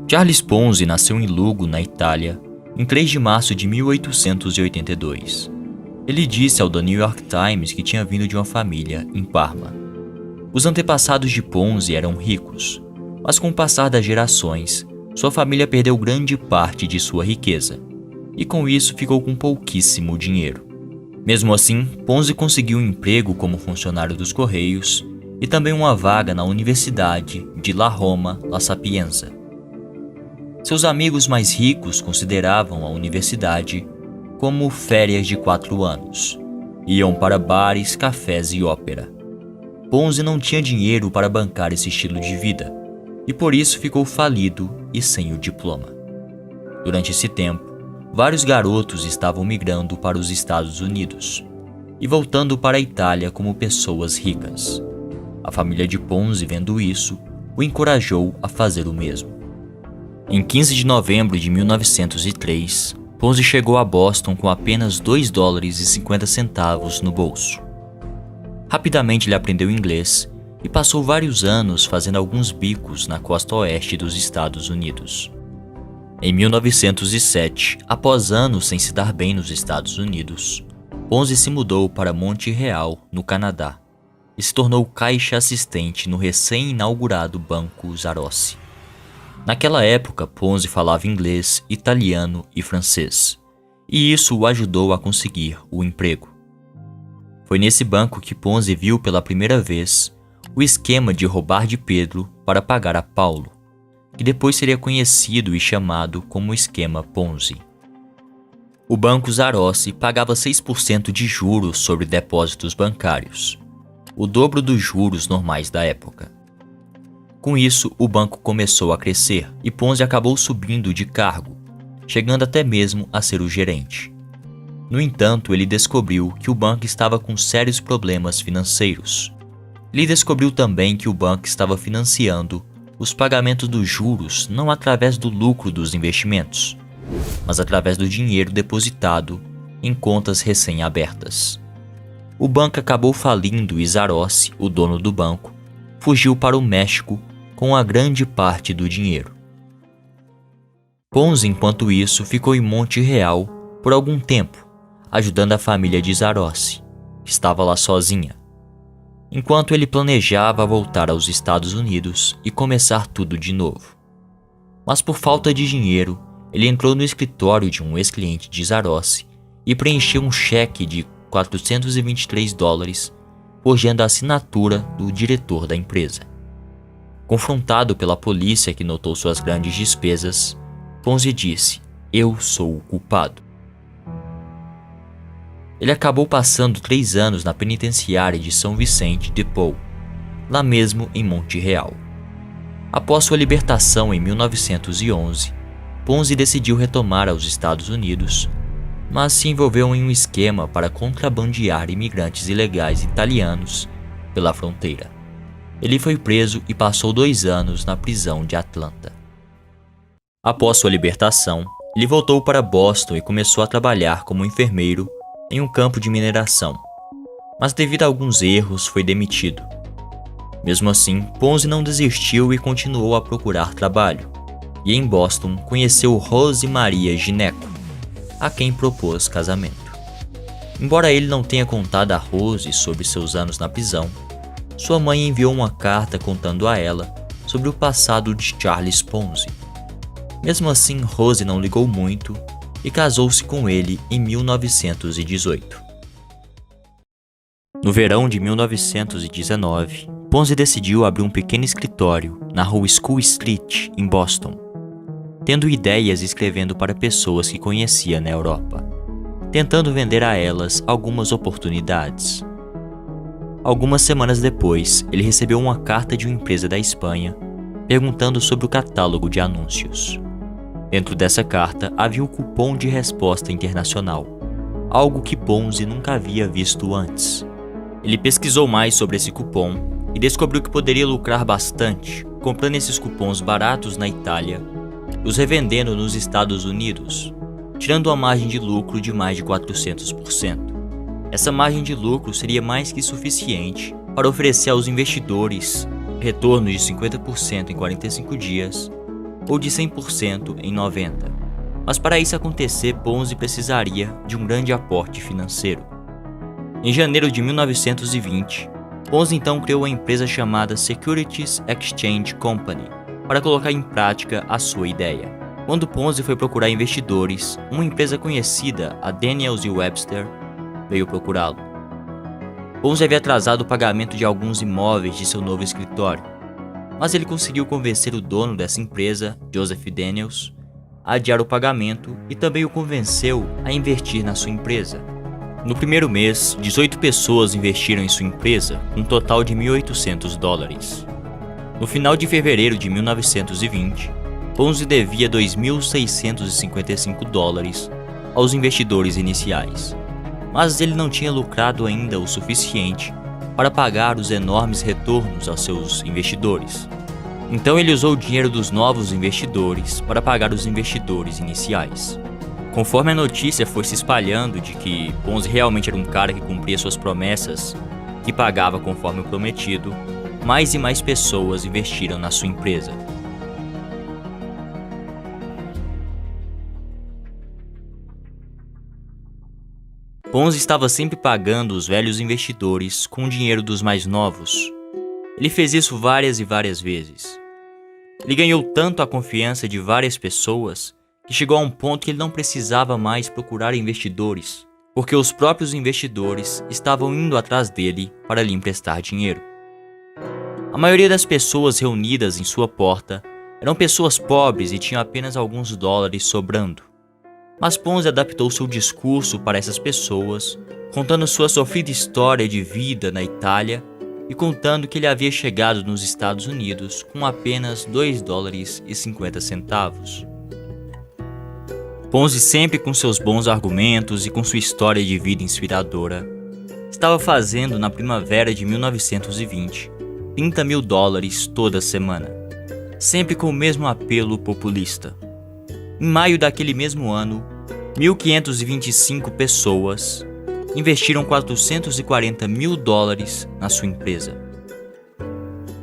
Charles Ponzi nasceu em Lugo, na Itália, em 3 de março de 1882. Ele disse ao The New York Times que tinha vindo de uma família em Parma. Os antepassados de Ponzi eram ricos, mas com o passar das gerações, sua família perdeu grande parte de sua riqueza, e com isso ficou com pouquíssimo dinheiro. Mesmo assim, Ponzi conseguiu um emprego como funcionário dos Correios e também uma vaga na Universidade de La Roma La Sapienza. Seus amigos mais ricos consideravam a universidade como férias de 4 anos. Iam para bares, cafés e ópera. Ponzi não tinha dinheiro para bancar esse estilo de vida e por isso ficou falido e sem o diploma. Durante esse tempo, vários garotos estavam migrando para os Estados Unidos e voltando para a Itália como pessoas ricas. A família de Ponzi, vendo isso, o encorajou a fazer o mesmo. Em 15 de novembro de 1903, Ponzi chegou a Boston com apenas $2,50 no bolso. Rapidamente ele aprendeu inglês e passou vários anos fazendo alguns bicos na costa oeste dos Estados Unidos. Em 1907, após anos sem se dar bem nos Estados Unidos, Ponzi se mudou para Montreal, no Canadá, e se tornou caixa assistente no recém-inaugurado Banco Zarossi. Naquela época, Ponzi falava inglês, italiano e francês, e isso o ajudou a conseguir o emprego. Foi nesse banco que Ponzi viu pela primeira vez o esquema de roubar de Pedro para pagar a Paulo, que depois seria conhecido e chamado como esquema Ponzi. O Banco Zarossi pagava 6% de juros sobre depósitos bancários, o dobro dos juros normais da época. Com isso, o banco começou a crescer e Ponzi acabou subindo de cargo, chegando até mesmo a ser o gerente. No entanto, ele descobriu que o banco estava com sérios problemas financeiros. Ele descobriu também que o banco estava financiando os pagamentos dos juros não através do lucro dos investimentos, mas através do dinheiro depositado em contas recém-abertas. O banco acabou falindo e Zarossi, o dono do banco, fugiu para o México com a grande parte do dinheiro. Ponzi, enquanto isso, ficou em Montreal por algum tempo, ajudando a família de Zarossi, que estava lá sozinha, enquanto ele planejava voltar aos Estados Unidos e começar tudo de novo. Mas por falta de dinheiro, ele entrou no escritório de um ex-cliente de Zarossi e preencheu um cheque de $423, forjando a assinatura do diretor da empresa. Confrontado pela polícia que notou suas grandes despesas, Ponzi disse: "Eu sou o culpado." Ele acabou passando 3 anos na penitenciária de São Vicente de Paul, lá mesmo em Montreal. Após sua libertação em 1911, Ponzi decidiu retomar aos Estados Unidos, mas se envolveu em um esquema para contrabandear imigrantes ilegais italianos pela fronteira. Ele foi preso e passou 2 anos na prisão de Atlanta. Após sua libertação, ele voltou para Boston e começou a trabalhar como enfermeiro em um campo de mineração, mas devido a alguns erros foi demitido. Mesmo assim, Ponzi não desistiu e continuou a procurar trabalho, e em Boston conheceu Rose Maria Gineco, a quem propôs casamento. Embora ele não tenha contado a Rose sobre seus anos na prisão, sua mãe enviou uma carta contando a ela sobre o passado de Charles Ponzi. Mesmo assim, Rose não ligou muito e casou-se com ele em 1918. No verão de 1919, Ponzi decidiu abrir um pequeno escritório na rua School Street, em Boston, tendo ideias e escrevendo para pessoas que conhecia na Europa, tentando vender a elas algumas oportunidades. Algumas semanas depois, ele recebeu uma carta de uma empresa da Espanha perguntando sobre o catálogo de anúncios. Dentro dessa carta havia um cupom de resposta internacional, algo que Ponzi nunca havia visto antes. Ele pesquisou mais sobre esse cupom e descobriu que poderia lucrar bastante comprando esses cupons baratos na Itália e os revendendo nos Estados Unidos, tirando uma margem de lucro de mais de 400%. Essa margem de lucro seria mais que suficiente para oferecer aos investidores retornos de 50% em 45 dias ou de 100% em 90%. Mas para isso acontecer, Ponzi precisaria de um grande aporte financeiro. Em janeiro de 1920, Ponzi então criou a empresa chamada Securities Exchange Company para colocar em prática a sua ideia. Quando Ponzi foi procurar investidores, uma empresa conhecida, a Daniels & Webster, veio procurá-lo. Ponzi havia atrasado o pagamento de alguns imóveis de seu novo escritório, mas ele conseguiu convencer o dono dessa empresa, Joseph Daniels, a adiar o pagamento e também o convenceu a investir na sua empresa. No primeiro mês, 18 pessoas investiram em sua empresa, com um total de $1.800. No final de fevereiro de 1920, Ponzi devia $2.655 aos investidores iniciais, mas ele não tinha lucrado ainda o suficiente para pagar os enormes retornos aos seus investidores. Então ele usou o dinheiro dos novos investidores para pagar os investidores iniciais. Conforme a notícia foi se espalhando de que Ponzi realmente era um cara que cumpria suas promessas, que pagava conforme o prometido, mais e mais pessoas investiram na sua empresa. Ponzi estava sempre pagando os velhos investidores com o dinheiro dos mais novos. Ele fez isso várias e várias vezes. Ele ganhou tanto a confiança de várias pessoas que chegou a um ponto que ele não precisava mais procurar investidores, porque os próprios investidores estavam indo atrás dele para lhe emprestar dinheiro. A maioria das pessoas reunidas em sua porta eram pessoas pobres e tinham apenas alguns dólares sobrando. Mas Ponzi adaptou seu discurso para essas pessoas, contando sua sofrida história de vida na Itália e contando que ele havia chegado nos Estados Unidos com apenas $2,50. Ponzi, sempre com seus bons argumentos e com sua história de vida inspiradora, estava fazendo na primavera de 1920 $30 mil toda semana, sempre com o mesmo apelo populista. Em maio daquele mesmo ano, 1.525 pessoas investiram $440 mil na sua empresa.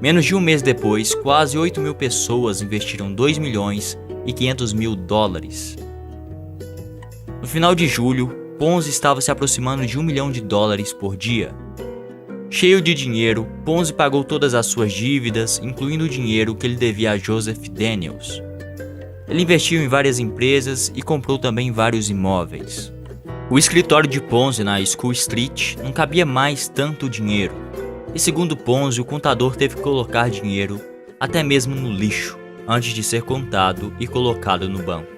Menos de um mês depois, quase 8 mil pessoas investiram $2.500 mil. No final de julho, Ponzi estava se aproximando de $1 milhão por dia. Cheio de dinheiro, Ponzi pagou todas as suas dívidas, incluindo o dinheiro que ele devia a Joseph Daniels. Ele investiu em várias empresas e comprou também vários imóveis. O escritório de Ponzi na School Street não cabia mais tanto dinheiro, e segundo Ponzi, o contador teve que colocar dinheiro até mesmo no lixo, antes de ser contado e colocado no banco.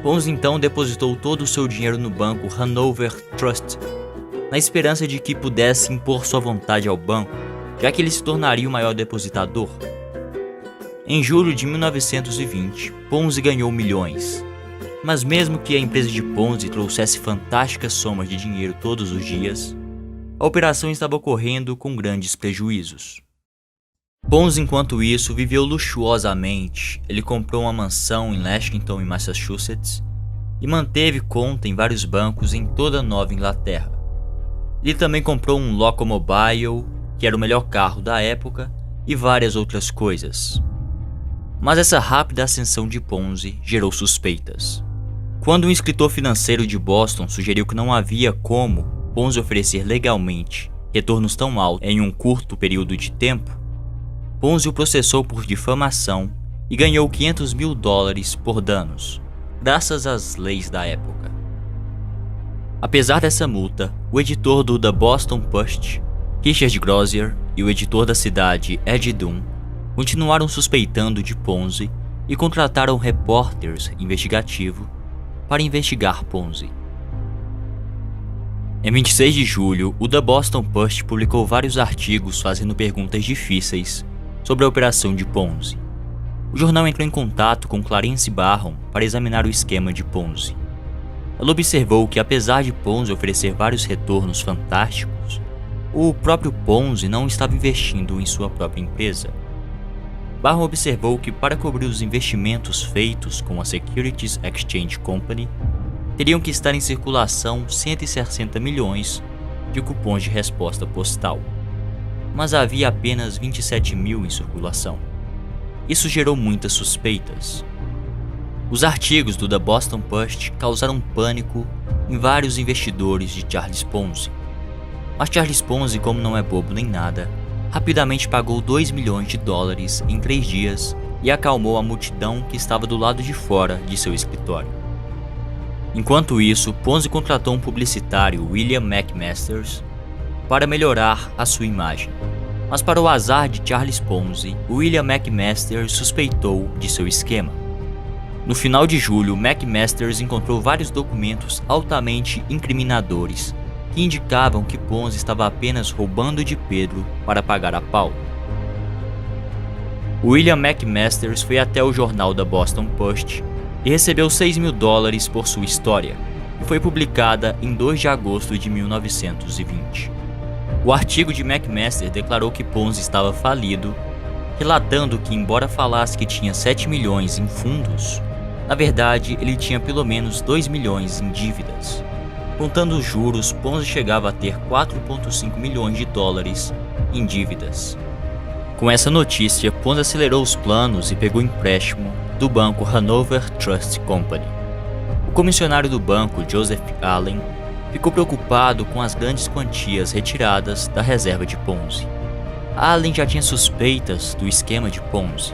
Ponzi então depositou todo o seu dinheiro no banco Hanover Trust, na esperança de que pudesse impor sua vontade ao banco, já que ele se tornaria o maior depositador. Em julho de 1920, Ponzi ganhou milhões. Mas mesmo que a empresa de Ponzi trouxesse fantásticas somas de dinheiro todos os dias, a operação estava ocorrendo com grandes prejuízos. Ponzi, enquanto isso, viveu luxuosamente. Ele comprou uma mansão em Lexington, em Massachusetts, e manteve conta em vários bancos em toda a Nova Inglaterra. Ele também comprou um Locomobile, que era o melhor carro da época, e várias outras coisas. Mas essa rápida ascensão de Ponzi gerou suspeitas. Quando um escritor financeiro de Boston sugeriu que não havia como Ponzi oferecer legalmente retornos tão altos em um curto período de tempo, Ponzi o processou por difamação e ganhou $500 mil por danos, graças às leis da época. Apesar dessa multa, o editor do The Boston Post, Richard Grozier, e o editor da cidade, Ed Dunn, continuaram suspeitando de Ponzi e contrataram repórteres investigativos para investigar Ponzi. Em 26 de julho, o The Boston Post publicou vários artigos fazendo perguntas difíceis sobre a operação de Ponzi. O jornal entrou em contato com Clarence Barron para examinar o esquema de Ponzi. Ela observou que, apesar de Ponzi oferecer vários retornos fantásticos, o próprio Ponzi não estava investindo em sua própria empresa. Barron observou que, para cobrir os investimentos feitos com a Securities Exchange Company, teriam que estar em circulação 160 milhões de cupons de resposta postal, mas havia apenas 27 mil em circulação. Isso gerou muitas suspeitas. Os artigos do The Boston Post causaram pânico em vários investidores de Charles Ponzi. Mas Charles Ponzi, como não é bobo nem nada, rapidamente pagou 2 milhões de dólares em 3 dias e acalmou a multidão que estava do lado de fora de seu escritório. Enquanto isso, Ponzi contratou um publicitário, William McMasters, para melhorar a sua imagem. Mas para o azar de Charles Ponzi, William McMasters suspeitou de seu esquema. No final de julho, McMasters encontrou vários documentos altamente incriminadores que indicavam que Ponzi estava apenas roubando de Pedro para pagar a Paulo. William McMasters foi até o jornal da Boston Post e recebeu 6 mil dólares por sua história, e foi publicada em 2 de agosto de 1920. O artigo de McMaster declarou que Ponzi estava falido, relatando que, embora falasse que tinha 7 milhões em fundos, na verdade ele tinha pelo menos 2 milhões em dívidas. Contando os juros, Ponzi chegava a ter 4,5 milhões de dólares em dívidas. Com essa notícia, Ponzi acelerou os planos e pegou empréstimo do banco Hanover Trust Company. O comissionário do banco, Joseph Allen, ficou preocupado com as grandes quantias retiradas da reserva de Ponzi. Allen já tinha suspeitas do esquema de Ponzi.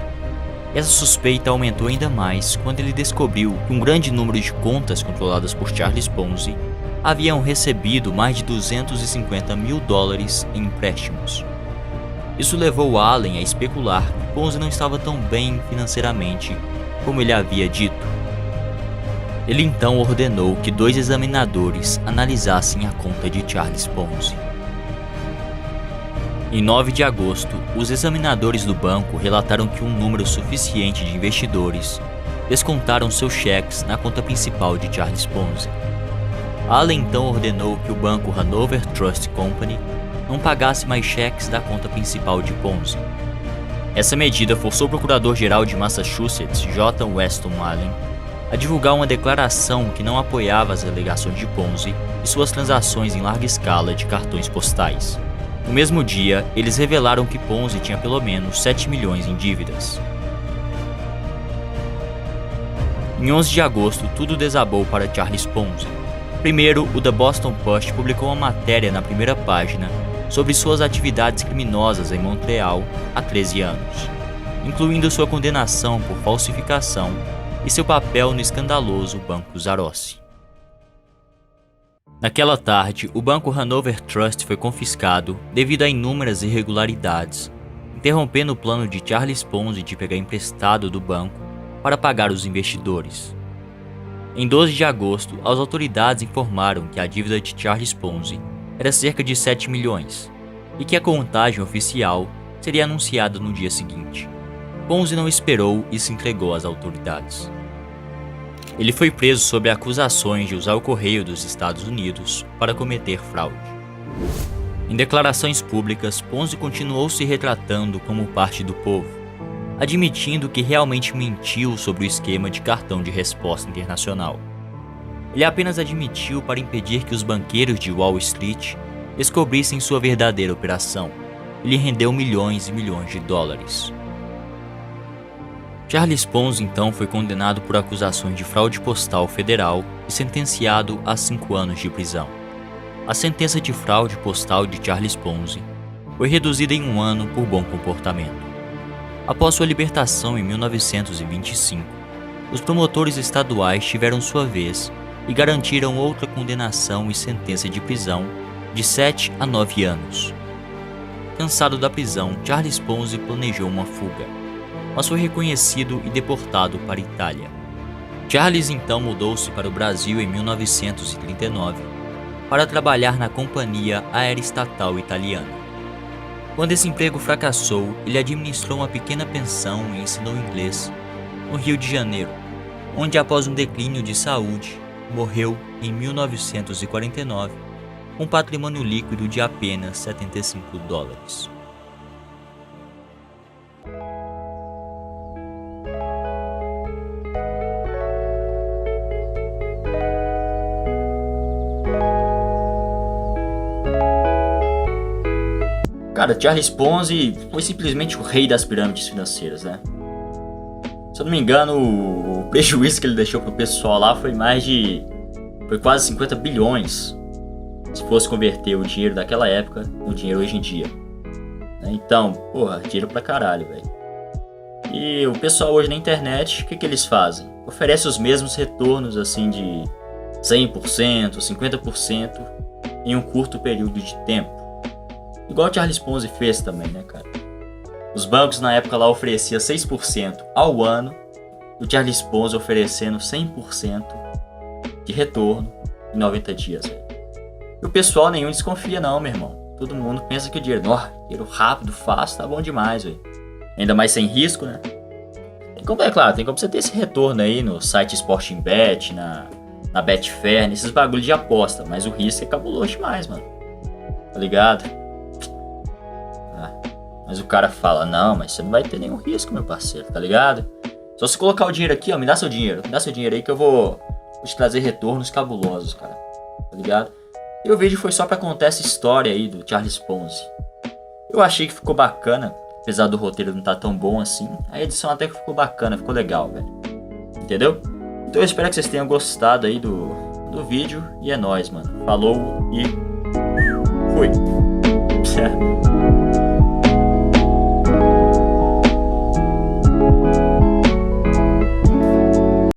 Essa suspeita aumentou ainda mais quando ele descobriu que um grande número de contas controladas por Charles Ponzi haviam recebido mais de 250 mil dólares em empréstimos. Isso levou Allen a especular que Ponzi não estava tão bem financeiramente como ele havia dito. Ele então ordenou que 2 examinadores analisassem a conta de Charles Ponzi. Em 9 de agosto, os examinadores do banco relataram que um número suficiente de investidores descontaram seus cheques na conta principal de Charles Ponzi. Allen então ordenou que o banco Hanover Trust Company não pagasse mais cheques da conta principal de Ponzi. Essa medida forçou o procurador-geral de Massachusetts, J. Weston Allen, a divulgar uma declaração que não apoiava as alegações de Ponzi e suas transações em larga escala de cartões postais. No mesmo dia, eles revelaram que Ponzi tinha pelo menos 7 milhões em dívidas. Em 11 de agosto, tudo desabou para Charles Ponzi. Primeiro, o The Boston Post publicou uma matéria na primeira página sobre suas atividades criminosas em Montreal há 13 anos, incluindo sua condenação por falsificação e seu papel no escandaloso Banco Zarossi. Naquela tarde, o banco Hanover Trust foi confiscado devido a inúmeras irregularidades, interrompendo o plano de Charles Ponzi de pegar emprestado do banco para pagar os investidores. Em 12 de agosto, as autoridades informaram que a dívida de Charles Ponzi era cerca de 7 milhões e que a contagem oficial seria anunciada no dia seguinte. Ponzi não esperou e se entregou às autoridades. Ele foi preso sob acusações de usar o correio dos Estados Unidos para cometer fraude. Em declarações públicas, Ponzi continuou se retratando como parte do povo, admitindo que realmente mentiu sobre o esquema de cartão de resposta internacional. Ele apenas admitiu para impedir que os banqueiros de Wall Street descobrissem sua verdadeira operação. Ele rendeu milhões e milhões de dólares. Charles Ponzi então foi condenado por acusações de fraude postal federal e sentenciado a 5 anos de prisão. A sentença de fraude postal de Charles Ponzi foi reduzida em 1 ano por bom comportamento. Após sua libertação em 1925, os promotores estaduais tiveram sua vez e garantiram outra condenação e sentença de prisão de 7 a 9 anos. Cansado da prisão, Charles Ponzi planejou uma fuga, mas foi reconhecido e deportado para a Itália. Charles então mudou-se para o Brasil em 1939 para trabalhar na Companhia Aeroestatal Italiana. Quando esse emprego fracassou, ele administrou uma pequena pensão e ensinou inglês no Rio de Janeiro, onde após um declínio de saúde, morreu em 1949 com um patrimônio líquido de apenas 75 dólares. Cara, Charles Ponzi foi simplesmente o rei das pirâmides financeiras, né? Se eu não me engano, o prejuízo que ele deixou pro pessoal lá foi foi quase 50 bilhões. Se fosse converter o dinheiro daquela época no dinheiro hoje em dia. Então, porra, dinheiro pra caralho, velho. E o pessoal hoje na internet, o que eles fazem? Oferece os mesmos retornos, assim, de 100%, 50% em um curto período de tempo. Igual o Charles Ponzi fez também, né, cara? Os bancos na época lá ofereciam 6% ao ano, e o Charles Ponzi oferecendo 100% de retorno em 90 dias, velho. E o pessoal nenhum desconfia não, meu irmão. Todo mundo pensa que o dinheiro rápido, fácil, tá bom demais, velho. Ainda mais sem risco, né? É claro, tem como você ter esse retorno aí no site Sporting Bet, na Betfair, nesses bagulhos de aposta, mas o risco é cabuloso demais, mano. Tá ligado? Mas o cara fala, não, mas você não vai ter nenhum risco, meu parceiro, tá ligado? Só você colocar o dinheiro aqui, ó, me dá seu dinheiro aí que eu vou te trazer retornos cabulosos, cara, tá ligado? E o vídeo foi só pra contar essa história aí do Charles Ponzi. Eu achei que ficou bacana, apesar do roteiro não estar tão bom assim, a edição até que ficou bacana, ficou legal, velho. Entendeu? Então eu espero que vocês tenham gostado aí do vídeo, e é nóis, mano. Falou e fui!